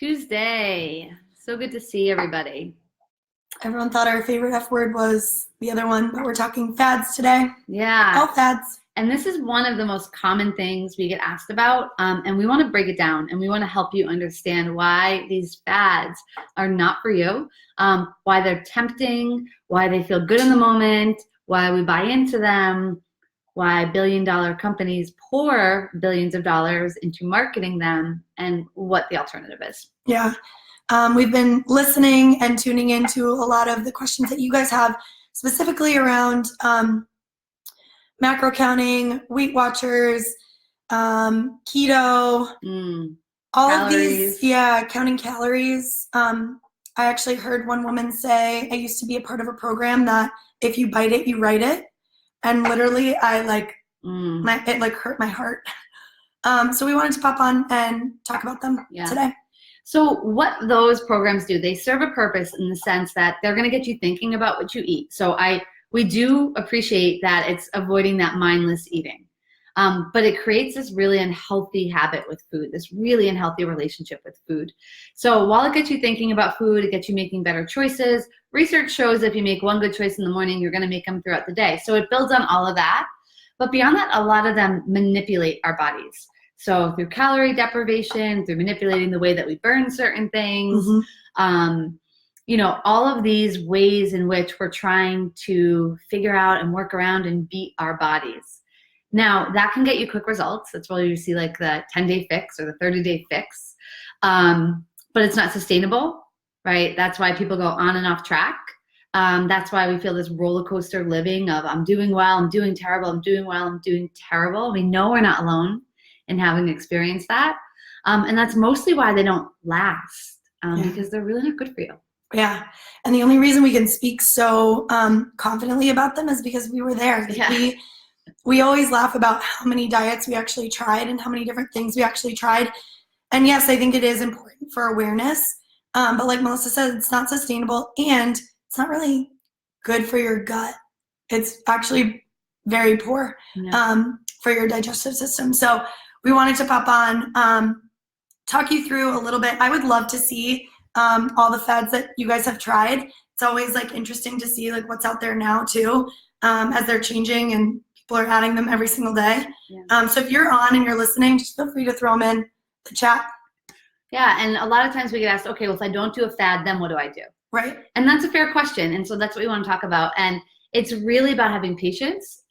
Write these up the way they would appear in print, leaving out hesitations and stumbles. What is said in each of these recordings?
Tuesday. So good to see everybody. Everyone thought our favorite F word was the other one, but we're talking fads today. Yeah. Health fads. And this is one of the most common things we get asked about, and we want to break it down, and we want to help you understand why these fads are not for you, why they're tempting, why they feel good in the moment, why we buy into them, why billion-dollar companies pour billions of dollars into marketing them, and what the alternative is. Yeah. We've been listening and tuning into a lot of the questions that you guys have, specifically around macro counting, Weight Watchers, keto, all calories. of these, counting calories. I actually heard one woman say, I used to be a part of a program that if you bite it, you write it. And literally it hurt my heart. So we wanted to pop on and talk about them today. So what those programs do, they serve a purpose in the sense that they're going to get you thinking about what you eat. So we do appreciate that it's avoiding that mindless eating. But it creates this really unhealthy habit with food, this really unhealthy relationship with food. So while it gets you thinking about food, it gets you making better choices. Research shows if you make one good choice in the morning, you're going to make them throughout the day. So it builds on all of that. But beyond that, a lot of them manipulate our bodies. So through calorie deprivation, through manipulating the way that we burn certain things, all of these ways in which we're trying to figure out and work around and beat our bodies. Now, that can get you quick results. That's why you see like the 10-day fix or the 30-day fix. But it's not sustainable, right? That's why people go on and off track. That's why we feel this roller coaster living of I'm doing well, I'm doing terrible, I'm doing well, I'm doing terrible. We know we're not alone in having experienced that. And that's mostly why they don't last, because they're really not good for you. Yeah. And the only reason we can speak so confidently about them is because we were there. We always laugh about how many diets we actually tried and how many different things we actually tried. And yes, I think it is important for awareness. But like Melissa said, it's not sustainable and it's not really good for your gut. It's actually very poor for your digestive system. So we wanted to pop on, talk you through a little bit. I would love to see all the fads that you guys have tried. It's always like interesting to see like what's out there now too, as they're changing and people are adding them every single day. So if you're on and you're listening, just feel free to throw them in the chat. Yeah, and a lot of times we get asked, okay, well, if I don't do a fad, then what do I do? Right. And that's a fair question. And so that's what we want to talk about. And it's really about having patience.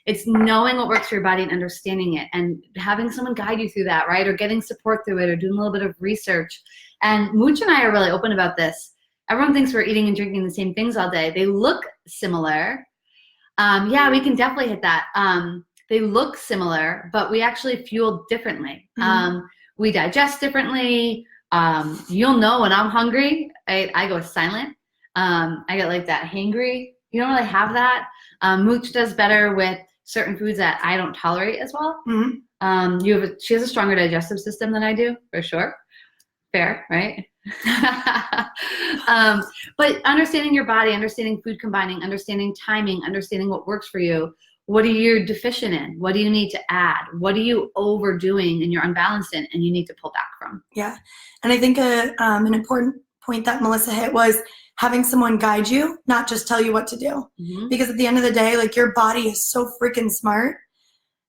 It's knowing what works for your body and understanding it and having someone guide you through that, right? Or getting support through it or doing a little bit of research. And Mooch and I are really open about this. Everyone thinks we're eating and drinking the same things all day. They look similar. We can definitely hit that. They look similar, but we actually fuel differently. We digest differently. You'll know when I'm hungry, I go silent. I get like that hangry. You don't really have that. Mooch does better with certain foods that I don't tolerate as well. She has a stronger digestive system than I do, for sure. Fair, right? But understanding your body, understanding food combining, understanding timing, understanding what works for you. What are you deficient in? What do you need to add? What are you overdoing and you're unbalanced in and you need to pull back from? Yeah. And I think an important point that Melissa hit was having someone guide you, not just tell you what to do. Because at the end of the day, like your body is so freaking smart.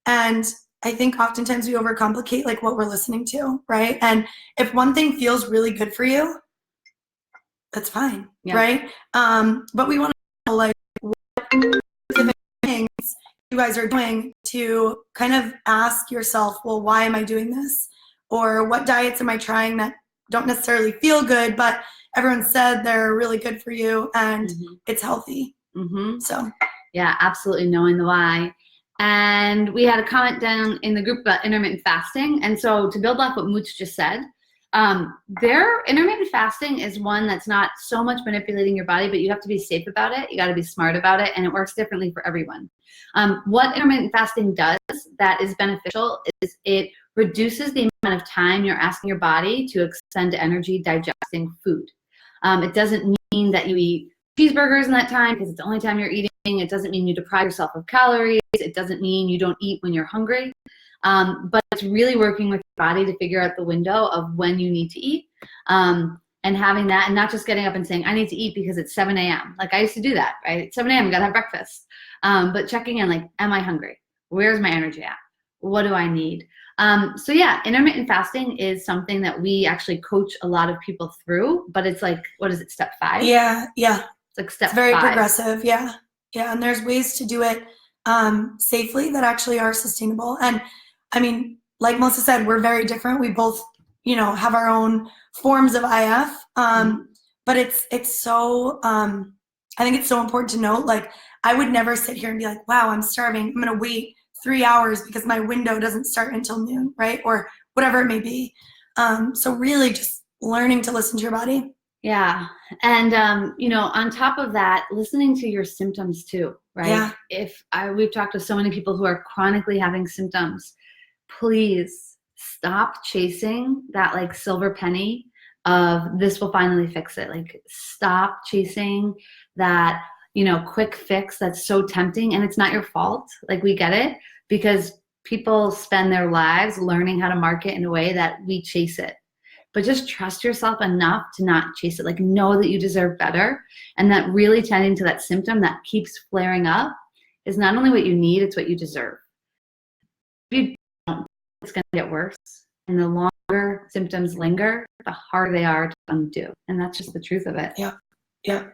And I think oftentimes we overcomplicate like what we're listening to, right? And if one thing feels really good for you, that's fine, right? But we want to know like what specific things you guys are doing to kind of ask yourself, well, why am I doing this? Or what diets am I trying that don't necessarily feel good, but everyone said they're really good for you and it's healthy. So yeah, absolutely knowing the why. And we had a comment down in the group about intermittent fasting. And so to build off what Mooch just said, their intermittent fasting is one that's not so much manipulating your body, but you have to be safe about it. You got to be smart about it. And it works differently for everyone. What intermittent fasting does that is beneficial is it reduces the amount of time you're asking your body to expend energy digesting food. It doesn't mean that you eat cheeseburgers in that time because it's the only time you're eating. It doesn't mean you deprive yourself of calories. It doesn't mean you don't eat when you're hungry. But it's really working with your body to figure out the window of when you need to eat. And having that, and not just getting up and saying, I need to eat because it's 7 a.m. Like I used to do that, right? At 7 a.m. Gotta have breakfast. But checking in, like, am I hungry? Where's my energy at? What do I need? So yeah, intermittent fasting is something that we actually coach a lot of people through, but it's like, what is it, step 5? Yeah. It's like step 5. It's very progressive, yeah. And there's ways to do it safely that actually are sustainable. And I mean, like Melissa said, we're very different. We both, have our own forms of IF. But it's so, I think it's so important to note, like, I would never sit here and be like, wow, I'm starving. I'm going to wait 3 hours because my window doesn't start until noon, right? Or whatever it may be. So really just learning to listen to your body. Yeah. And, on top of that, listening to your symptoms too, right? Yeah. We've talked to so many people who are chronically having symptoms, please stop chasing that like silver penny of this will finally fix it. Like stop chasing that, quick fix that's so tempting, and it's not your fault. Like we get it, because people spend their lives learning how to market in a way that we chase it. But just trust yourself enough to not chase it. Like know that you deserve better, and that really tending to that symptom that keeps flaring up is not only what you need, it's what you deserve. If you don't, it's going to get worse. And the longer symptoms linger, the harder they are to undo. And that's just the truth of it. Yeah.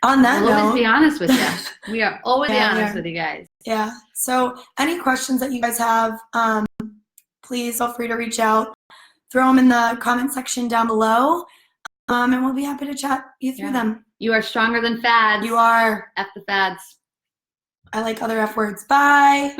On that We'll note, always be honest with you. We are always honest with you guys. Yeah. So any questions that you guys have, please feel free to reach out. Throw them in the comment section down below, and we'll be happy to chat you through them. You are stronger than fads. You are. F the fads. I like other F words. Bye.